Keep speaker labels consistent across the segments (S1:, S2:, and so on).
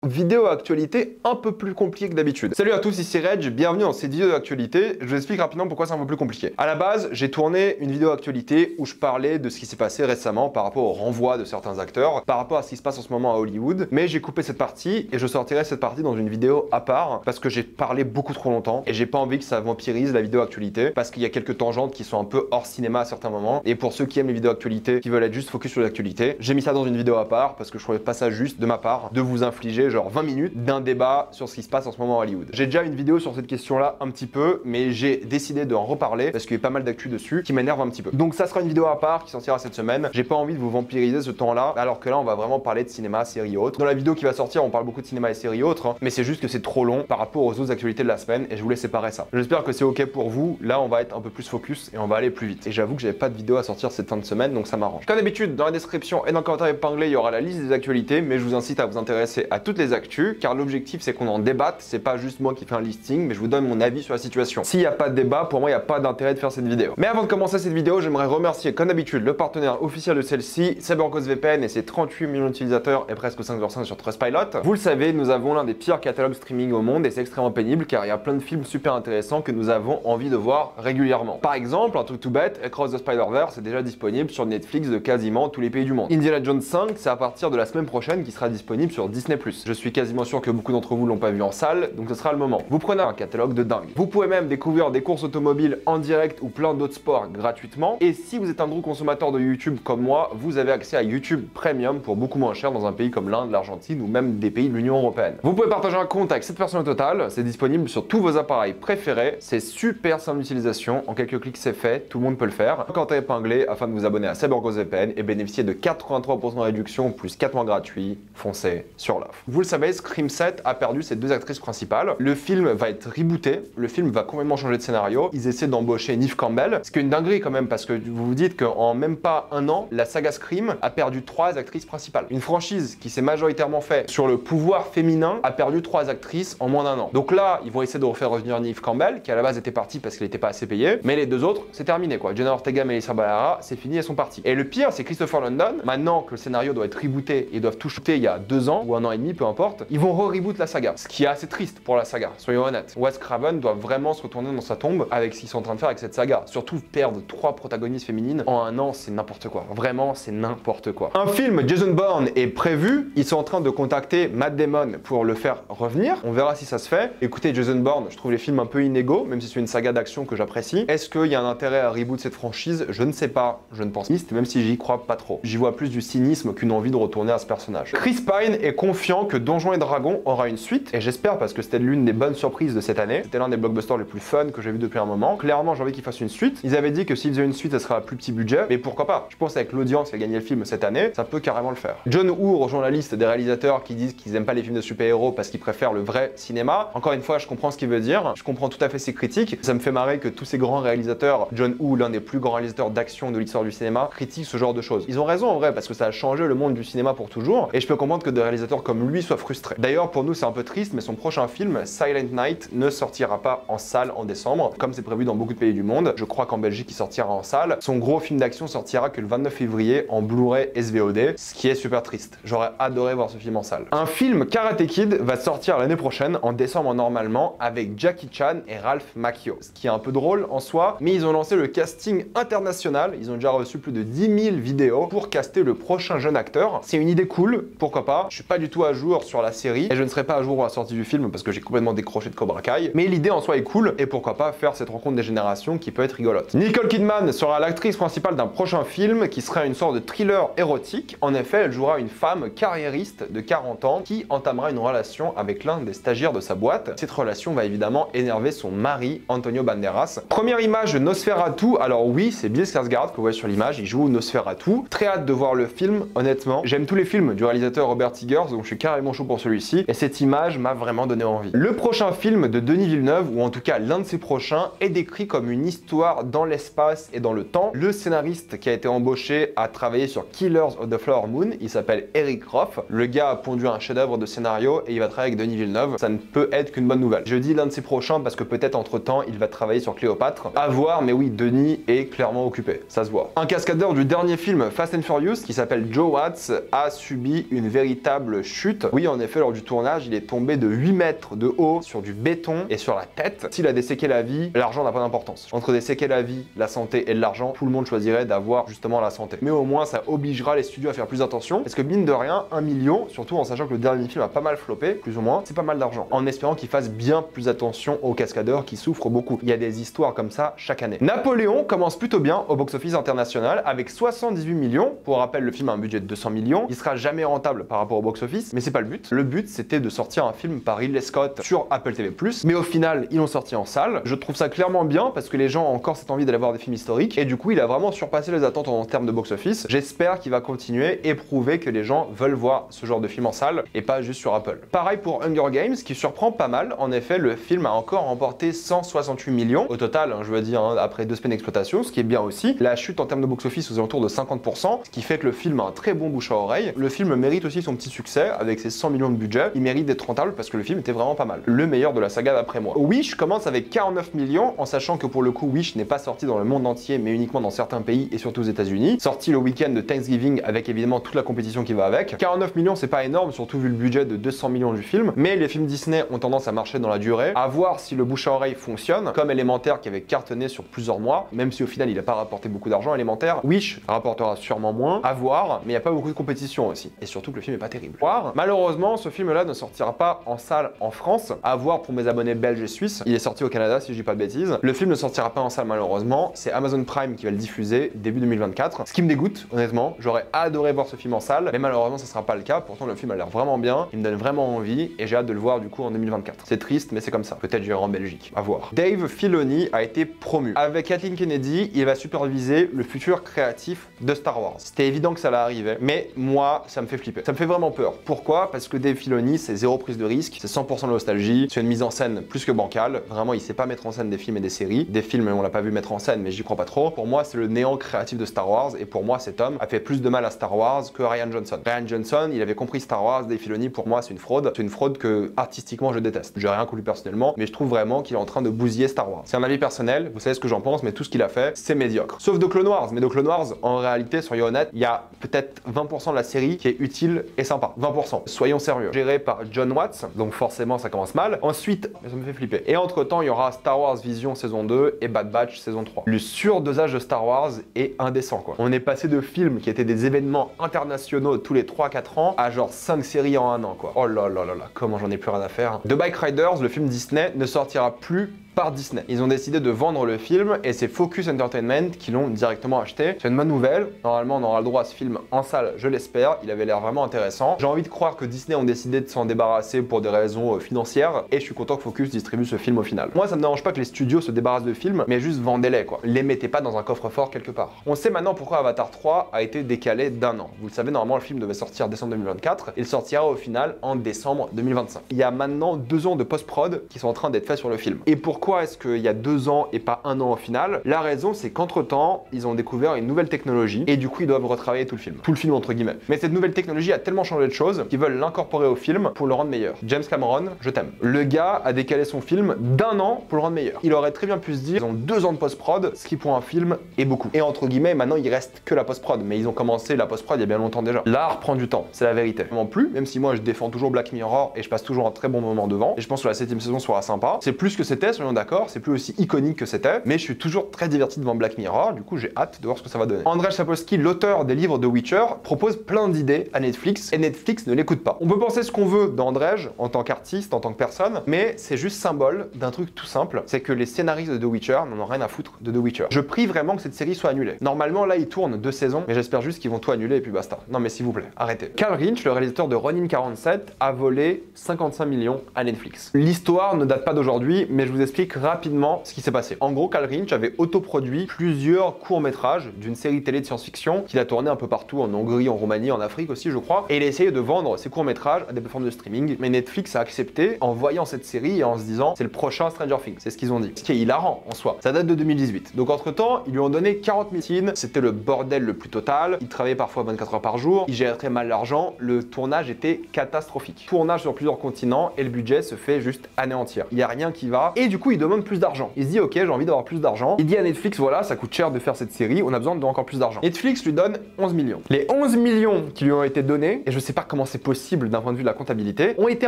S1: Vidéo actualité un peu plus compliquée que d'habitude. Salut à tous, ici Reg, bienvenue dans cette vidéo d'actualité. Je vous explique rapidement pourquoi c'est un peu plus compliqué. À la base, j'ai tourné une vidéo actualité où je parlais de ce qui s'est passé récemment par rapport au renvoi de certains acteurs, par rapport à ce qui se passe en ce moment à Hollywood, mais j'ai coupé cette partie et je sortirai cette partie dans une vidéo à part parce que j'ai parlé beaucoup trop longtemps et j'ai pas envie que ça vampirise la vidéo actualité parce qu'il y a quelques tangentes qui sont un peu hors cinéma à certains moments et pour ceux qui aiment les vidéos actualité, qui veulent être juste focus sur l'actualité, j'ai mis ça dans une vidéo à part parce que je trouvais pas ça juste de ma part de vous infliger genre 20 minutes d'un débat sur ce qui se passe en ce moment à Hollywood. J'ai déjà une vidéo sur cette question-là un petit peu, mais j'ai décidé d'en reparler parce qu'il y a pas mal d'actu dessus qui m'énerve un petit peu. Donc ça sera une vidéo à part qui sortira cette semaine. J'ai pas envie de vous vampiriser ce temps-là, alors que là on va vraiment parler de cinéma, séries et autres. Dans la vidéo qui va sortir, on parle beaucoup de cinéma et séries et autres, hein, mais c'est juste que c'est trop long par rapport aux autres actualités de la semaine et je voulais séparer ça. J'espère que c'est ok pour vous. Là on va être un peu plus focus et on va aller plus vite. Et j'avoue que j'avais pas de vidéo à sortir cette fin de semaine, donc ça m'arrange. Comme d'habitude, dans la description et dans le commentaire épinglé, il y aura la liste des actualités, mais je vous incite à vous intéresser à toutes les actus, car l'objectif c'est qu'on en débatte, c'est pas juste moi qui fais un listing, mais je vous donne mon avis sur la situation. S'il n'y a pas de débat, pour moi il n'y a pas d'intérêt de faire cette vidéo. Mais avant de commencer cette vidéo, j'aimerais remercier comme d'habitude le partenaire officiel de celle-ci, CyberGhostVPN et ses 38 millions d'utilisateurs et presque 5,5 sur Trustpilot. Vous le savez, nous avons l'un des pires catalogues streaming au monde et c'est extrêmement pénible car il y a plein de films super intéressants que nous avons envie de voir régulièrement. Par exemple, un truc tout bête, Across the Spider-Verse est déjà disponible sur Netflix de quasiment tous les pays du monde. Indiana Jones 5, c'est à partir de la semaine prochaine qui sera disponible sur Disney+. Je suis quasiment sûr que beaucoup d'entre vous l'ont pas vu en salle, donc ce sera le moment. Vous prenez un catalogue de dingue. Vous pouvez même découvrir des courses automobiles en direct ou plein d'autres sports gratuitement. Et si vous êtes un gros consommateur de YouTube comme moi, vous avez accès à YouTube Premium pour beaucoup moins cher dans un pays comme l'Inde, l'Argentine ou même des pays de l'Union Européenne. Vous pouvez partager un compte avec 7 personnes au total, c'est disponible sur tous vos appareils préférés, c'est super simple d'utilisation, en quelques clics c'est fait, tout le monde peut le faire. Quand t'es épinglé afin de vous abonner à CyberGhostVPN et bénéficier de 83% de réduction plus 4 mois gratuits, foncez sur l'offre. Vous le savez, Scream 7 a perdu ses deux actrices principales. Le film va être rebooté, le film va complètement changer de scénario. Ils essaient d'embaucher Neve Campbell, ce qui est une dinguerie quand même parce que vous vous dites qu'en même pas un an, la saga Scream a perdu 3 actrices principales. Une franchise qui s'est majoritairement fait sur le pouvoir féminin a perdu 3 actrices en moins d'un an. Donc là, ils vont essayer de refaire revenir Neve Campbell, qui à la base était partie parce qu'elle n'était pas assez payée, mais les deux autres, c'est terminé quoi. Jenna Ortega et Melissa Barrera, c'est fini, elles sont parties. Et le pire, c'est Christopher London, maintenant que le scénario doit être rebooté, ils doivent tout shooter il y a 2 ans ou 1 an et demi, peu importe, ils vont re-reboot la saga. Ce qui est assez triste pour la saga, soyons honnêtes. Wes Craven doit vraiment se retourner dans sa tombe avec ce qu'ils sont en train de faire avec cette saga. Surtout perdre 3 protagonistes féminines en un an, c'est n'importe quoi. Vraiment, c'est n'importe quoi. Un film Jason Bourne est prévu, ils sont en train de contacter Matt Damon pour le faire revenir. On verra si ça se fait. Écoutez, Jason Bourne, je trouve les films un peu inégaux, même si c'est une saga d'action que j'apprécie. Est-ce qu'il y a un intérêt à reboot cette franchise? Je ne sais pas, je ne pense pas, même si j'y crois pas trop. J'y vois plus du cynisme qu'une envie de retourner à ce personnage. Chris Pine est confiant que Donjons et Dragons aura une suite, et j'espère parce que c'était l'une des bonnes surprises de cette année. C'était l'un des blockbusters les plus fun que j'ai vu depuis un moment. Clairement, j'ai envie qu'il fasse une suite. Ils avaient dit que s'ils faisaient une suite, ça serait à plus petit budget, mais pourquoi pas? Je pense avec l'audience qui a gagné le film cette année, ça peut carrément le faire. John Woo rejoint la liste des réalisateurs qui disent qu'ils aiment pas les films de super-héros parce qu'ils préfèrent le vrai cinéma. Encore une fois, je comprends ce qu'il veut dire, je comprends tout à fait ses critiques. Ça me fait marrer que tous ces grands réalisateurs, John Woo, l'un des plus grands réalisateurs d'action de l'histoire du cinéma, critiquent ce genre de choses. Ils ont raison en vrai parce que ça a changé le monde du cinéma pour toujours, et je peux comprendre que des réalisateurs comme lui soient frustrés. D'ailleurs, pour nous, c'est un peu triste, mais son prochain film, Silent Night, ne sortira pas en salle en décembre, comme c'est prévu dans beaucoup de pays du monde. Je crois qu'en Belgique, il sortira en salle. Son gros film d'action sortira que le 29 février en Blu-ray SVOD, ce qui est super triste. J'aurais adoré voir ce film en salle. Un film Karate Kid va sortir l'année prochaine, en décembre normalement, avec Jackie Chan et Ralph Macchio. Ce qui est un peu drôle en soi, mais ils ont lancé le casting international. Ils ont déjà reçu plus de 10 000 vidéos pour caster le prochain jeune acteur. C'est une idée cool, pourquoi pas. Je suis pas du tout à jour sur la série et je ne serai pas à jour à la sortie du film parce que j'ai complètement décroché de Cobra Kai. Mais l'idée en soi est cool et pourquoi pas faire cette rencontre des générations qui peut être rigolote. Nicole Kidman sera l'actrice principale d'un prochain film qui sera une sorte de thriller érotique. En effet, elle jouera une femme carriériste de 40 ans qui entamera une relation avec l'un des stagiaires de sa boîte. Cette relation va évidemment énerver son mari, Antonio Banderas. Première image de Nosferatu. Alors oui, c'est Bill Skarsgård que vous voyez sur l'image, il joue Nosferatu. Très hâte de voir le film, honnêtement. J'aime tous les films du réalisateur Robert Eggers, donc je suis carrément chaud pour celui-ci. Et cette image m'a vraiment donné envie. Le prochain film de Denis Villeneuve, ou en tout cas l'un de ses prochains, est décrit comme une histoire dans l'espace et dans le temps. Le scénariste qui a été embauché a travaillé sur Killers of the Flower Moon, il s'appelle Eric Roth. Le gars a pondu un chef-d'œuvre de scénario et il va travailler avec Denis Villeneuve. Ça ne peut être qu'une bonne nouvelle. Je dis l'un de ses prochains parce que peut-être entre temps il va travailler sur Cléopâtre. À voir, mais oui, Denis est clairement occupé, ça se voit. Un cascadeur du dernier film Fast and Furious qui s'appelle Joe Watts a subi une véritable chute. Oui, en effet, lors du tournage, il est tombé de 8 mètres de haut sur du béton et sur la tête. S'il a des séquelles à vie, l'argent n'a pas d'importance. Entre des séquelles à vie, la santé et de l'argent, tout le monde choisirait d'avoir justement la santé. Mais au moins, ça obligera les studios à faire plus attention, parce que mine de rien, 1 million, surtout en sachant que le dernier film a pas mal floppé, plus ou moins, c'est pas mal d'argent. En espérant qu'ils fassent bien plus attention aux cascadeurs qui souffrent beaucoup. Il y a des histoires comme ça chaque année. Napoléon commence plutôt bien au box-office international avec 78 millions. Pour rappel, le film a un budget de 200 millions. Il sera jamais rentable par rapport au box-office, mais c'est pas le but. Le but, c'était de sortir un film par Ridley Scott sur Apple TV+. Mais au final, ils l'ont sorti en salle. Je trouve ça clairement bien parce que les gens ont encore cette envie d'aller voir des films historiques. Et du coup, il a vraiment surpassé les attentes en termes de box-office. J'espère qu'il va continuer et prouver que les gens veulent voir ce genre de film en salle et pas juste sur Apple. Pareil pour Hunger Games, qui surprend pas mal. En effet, le film a encore remporté 168 millions au total, je veux dire, après 2 semaines d'exploitation, ce qui est bien aussi. La chute en termes de box-office aux alentours de 50%, ce qui fait que le film a un très bon bouche à oreille. Le film mérite aussi son petit succès avec ses 100 millions de budget. Il mérite d'être rentable parce que le film était vraiment pas mal. Le meilleur de la saga d'après moi. Wish commence avec 49 millions, en sachant que pour le coup, Wish n'est pas sorti dans le monde entier, mais uniquement dans certains pays et surtout aux États-Unis. Sorti le week-end de Thanksgiving avec évidemment toute la compétition qui va avec. 49 millions, c'est pas énorme, surtout vu le budget de 200 millions du film, mais les films Disney ont tendance à marcher dans la durée. À voir si le bouche à oreille fonctionne, comme Élémentaire qui avait cartonné sur plusieurs mois, même si au final il n'a pas rapporté beaucoup d'argent. Élémentaire, Wish rapportera sûrement moins, à voir, mais il n'y a pas beaucoup de compétition aussi. Et surtout que le film est pas terrible. Malheureusement, ce film-là ne sortira pas en salle en France, à voir pour mes abonnés belges et suisses. Il est sorti au Canada si je dis pas de bêtises. Le film ne sortira pas en salle malheureusement, c'est Amazon Prime qui va le diffuser début 2024. Ce qui me dégoûte, honnêtement, j'aurais adoré voir ce film en salle, mais malheureusement ça sera pas le cas. Pourtant le film a l'air vraiment bien, il me donne vraiment envie et j'ai hâte de le voir du coup en 2024. C'est triste mais c'est comme ça. Peut-être j'irai en Belgique, à voir. Dave Filoni a été promu. Avec Kathleen Kennedy, il va superviser le futur créatif de Star Wars. C'était évident que ça allait arriver, mais moi ça me fait flipper. Ça me fait vraiment peur. Pourquoi? Parce que Dave Filoni, c'est zéro prise de risque, c'est 100% de nostalgie, c'est une mise en scène plus que bancale. Vraiment, il sait pas mettre en scène des films et des séries. Des films, on l'a pas vu mettre en scène, mais j'y crois pas trop. Pour moi, c'est le néant créatif de Star Wars, et pour moi, cet homme a fait plus de mal à Star Wars que Rian Johnson. Rian Johnson, il avait compris Star Wars. Dave Filoni, pour moi, c'est une fraude. C'est une fraude que artistiquement je déteste. J'ai rien contre lui personnellement, mais je trouve vraiment qu'il est en train de bousiller Star Wars. C'est un avis personnel, vous savez ce que j'en pense, mais tout ce qu'il a fait, c'est médiocre. Sauf The Clone Wars, mais The Clone Wars, en réalité, soyons honnêtes, il y a peut-être 20% de la série qui est utile et sympa. 20%. Soyons sérieux. Géré par John Watts, donc forcément ça commence mal. Ensuite, ça me fait flipper. Et entre temps, il y aura Star Wars Vision saison 2 et Bad Batch saison 3. Le surdosage de Star Wars est indécent quoi. On est passé de films qui étaient des événements internationaux tous les 3-4 ans à genre 5 séries en un an quoi. Oh là là là là, comment j'en ai plus rien à faire. The Bike Riders, le film Disney, ne sortira plus par Disney. Ils ont décidé de vendre le film et c'est Focus Entertainment qui l'ont directement acheté. C'est une bonne nouvelle. Normalement, on aura le droit à ce film en salle, je l'espère. Il avait l'air vraiment intéressant. J'ai envie de croire que Disney ont décidé de s'en débarrasser pour des raisons financières et je suis content que Focus distribue ce film au final. Moi, ça me dérange pas que les studios se débarrassent de films, mais juste vendez-les quoi. Les mettez pas dans un coffre-fort quelque part. On sait maintenant pourquoi Avatar 3 a été décalé d'un an. Vous le savez, normalement, le film devait sortir en décembre 2024. Il sortira au final en décembre 2025. Il y a maintenant 2 ans de post-prod qui sont en train d'être faits sur le film. Et pourquoi est-ce qu'il y a 2 ans et pas 1 an au final? La raison, c'est qu'entre-temps, ils ont découvert une nouvelle technologie et du coup, ils doivent retravailler tout le film. Tout le film, entre guillemets. Mais cette nouvelle technologie a tellement changé de choses qu'ils veulent l'incorporer au film pour le rendre meilleur. James Cameron, je t'aime. Le gars a décalé son film d'1 an pour le rendre meilleur. Il aurait très bien pu se dire, ils ont 2 ans de post-prod, ce qui pour un film est beaucoup. Et entre guillemets, maintenant, il reste que la post-prod. Mais ils ont commencé la post-prod il y a bien longtemps déjà. L'art prend du temps, c'est la vérité. Non plus, même si moi, je défends toujours Black Mirror et je passe toujours un très bon moment devant. Et je pense que la 7ème saison sera sympa. C'est plus que c'était, soyons d'accord. C'est plus aussi iconique que c'était, mais je suis toujours très diverti devant Black Mirror, du coup j'ai hâte de voir ce que ça va donner. Andrzej Sapkowski, l'auteur des livres de Witcher, propose plein d'idées à Netflix, et Netflix ne l'écoute pas. On peut penser ce qu'on veut d'Andrzej, en tant qu'artiste, en tant que personne, mais c'est juste symbole d'un truc tout simple, c'est que les scénaristes de The Witcher n'en ont rien à foutre de The Witcher. Je prie vraiment que cette série soit annulée. Normalement là ils tournent 2 saisons, mais j'espère juste qu'ils vont tout annuler et puis basta. Non mais s'il vous plaît, arrêtez. Cal Rinch, le réalisateur de Ronin 47, a volé 55 millions à Netflix. L'histoire ne date pas d'aujourd'hui, mais je vous explique rapidement ce qui s'est passé. En gros, Cal Rinch avait autoproduit plusieurs courts-métrages d'une série télé de science-fiction qu'il a tourné un peu partout, en Hongrie, en Roumanie, en Afrique aussi, je crois. Et il a essayé de vendre ses courts-métrages à des plateformes de streaming, mais Netflix a accepté en voyant cette série et en se disant c'est le prochain Stranger Things. C'est ce qu'ils ont dit. Ce qui est hilarant en soi. Ça date de 2018. Donc entre-temps, ils lui ont donné 40 000 signes. C'était le bordel le plus total. Il travaillait parfois 24 heures par jour. Il gérait très mal l'argent. Le tournage était catastrophique. Tournage sur plusieurs continents et le budget se fait juste anéantir. Il n'y a rien qui va. Et du coup, il demande plus d'argent. Il se dit ok, j'ai envie d'avoir plus d'argent. Il dit à Netflix, voilà, ça coûte cher de faire cette série, on a besoin d'encore plus d'argent. Netflix lui donne 11 millions. Les 11 millions qui lui ont été donnés, et je sais pas comment c'est possible d'un point de vue de la comptabilité, ont été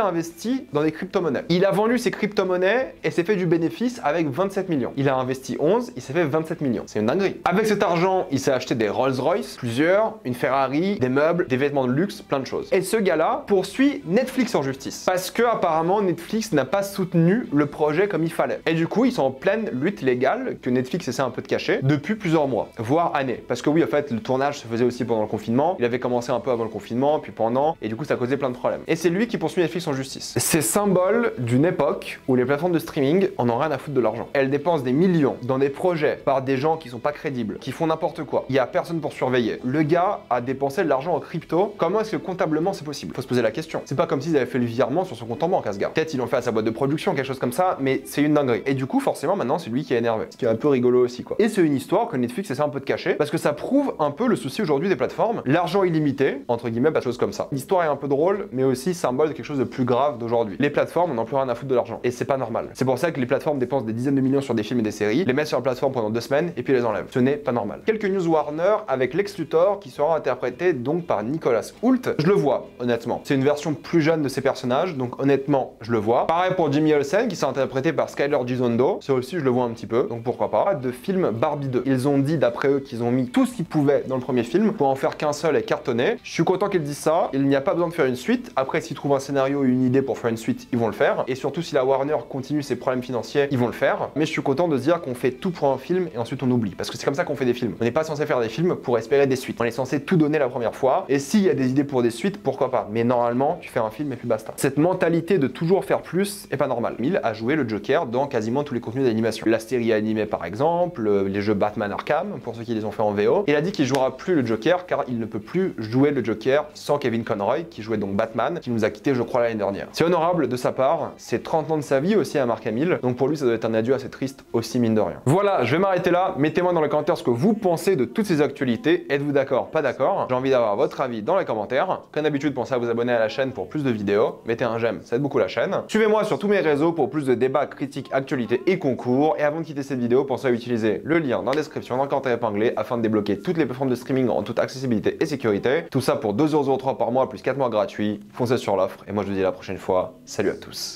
S1: investis dans des crypto-monnaies. Il a vendu ses crypto-monnaies et s'est fait du bénéfice avec 27 millions. Il a investi 11, il s'est fait 27 millions. C'est une dinguerie. Avec cet argent, il s'est acheté des Rolls-Royce, plusieurs, une Ferrari, des meubles, des vêtements de luxe, plein de choses. Et ce gars-là poursuit Netflix en justice. Parce que apparemment Netflix n'a pas soutenu le projet comme il fallait. Et du coup, ils sont en pleine lutte légale que Netflix essaie un peu de cacher depuis plusieurs mois, voire années. Parce que oui, en fait, le tournage se faisait aussi pendant le confinement. Il avait commencé un peu avant le confinement, puis pendant, et du coup, ça causait plein de problèmes. Et c'est lui qui poursuit Netflix en justice. C'est symbole d'une époque où les plateformes de streaming en ont rien à foutre de l'argent. Elles dépensent des millions dans des projets par des gens qui sont pas crédibles, qui font n'importe quoi. Il y a personne pour surveiller. Le gars a dépensé de l'argent en crypto. Comment est-ce que comptablement c'est possible? Faut se poser la question. C'est pas comme s'ils avaient fait le virement sur son compte en banque à ce gars. Peut-être ils l'ont fait à sa boîte de production, quelque chose comme ça, mais c'est une dinguerie. Et du coup, forcément, maintenant, c'est lui qui est énervé. Ce qui est un peu rigolo aussi, quoi. Et c'est une histoire que Netflix essaie un peu de cacher, parce que ça prouve un peu le souci aujourd'hui des plateformes. L'argent illimité, entre guillemets, pas de choses comme ça. L'histoire est un peu drôle, mais aussi symbole de quelque chose de plus grave d'aujourd'hui. Les plateformes n'ont plus rien à foutre de l'argent. Et c'est pas normal. C'est pour ça que les plateformes dépensent des dizaines de millions sur des films et des séries, les mettent sur la plateforme pendant 2 semaines, et puis les enlèvent. Ce n'est pas normal. Quelques news Warner avec Lex Luthor qui sera interprété donc par Nicolas Hoult. Je le vois, honnêtement. C'est une version plus jeune de ces personnages, donc honnêtement, je le vois. Pareil pour Jimmy Olsen qui sera interprété par Skyler Gisondo. Ça aussi, je le vois un petit peu, donc pourquoi pas. De film Barbie 2. Ils ont dit, d'après eux, qu'ils ont mis tout ce qu'ils pouvaient dans le premier film pour en faire qu'un seul et cartonner. Je suis content qu'ils disent ça. Il n'y a pas besoin de faire une suite. Après, s'ils trouvent un scénario et une idée pour faire une suite, ils vont le faire. Et surtout, si la Warner continue ses problèmes financiers, ils vont le faire. Mais je suis content de se dire qu'on fait tout pour un film et ensuite on oublie. Parce que c'est comme ça qu'on fait des films. On n'est pas censé faire des films pour espérer des suites. On est censé tout donner la première fois. Et s'il y a des idées pour des suites, pourquoi pas. Mais normalement, tu fais un film et puis basta. Cette mentalité de toujours faire plus est pas normale. Mill a joué le Joker dans quasiment tous les contenus d'animation. La série animée par exemple, les jeux Batman Arkham, pour ceux qui les ont fait en VO. Il a dit qu'il jouera plus le Joker car il ne peut plus jouer le Joker sans Kevin Conroy, qui jouait donc Batman, qui nous a quitté je crois l'année dernière. C'est honorable de sa part, c'est 30 ans de sa vie aussi à Mark Hamill, donc pour lui ça doit être un adieu assez triste aussi mine de rien. Voilà, je vais m'arrêter là, mettez-moi dans les commentaires ce que vous pensez de toutes ces actualités, êtes-vous d'accord, pas d'accord? J'ai envie d'avoir votre avis dans les commentaires. Comme d'habitude, pensez à vous abonner à la chaîne pour plus de vidéos, mettez un j'aime, ça aide beaucoup la chaîne. Suivez-moi sur tous mes réseaux pour plus de débats, critiques, actualités et concours, et avant de quitter cette vidéo, pensez à utiliser le lien dans la description, dans le commentaire épinglé, afin de débloquer toutes les plateformes de streaming en toute accessibilité et sécurité. Tout ça pour 2,03€ par mois plus 4 mois gratuits. Foncez sur l'offre et moi je vous dis à la prochaine fois. Salut à tous.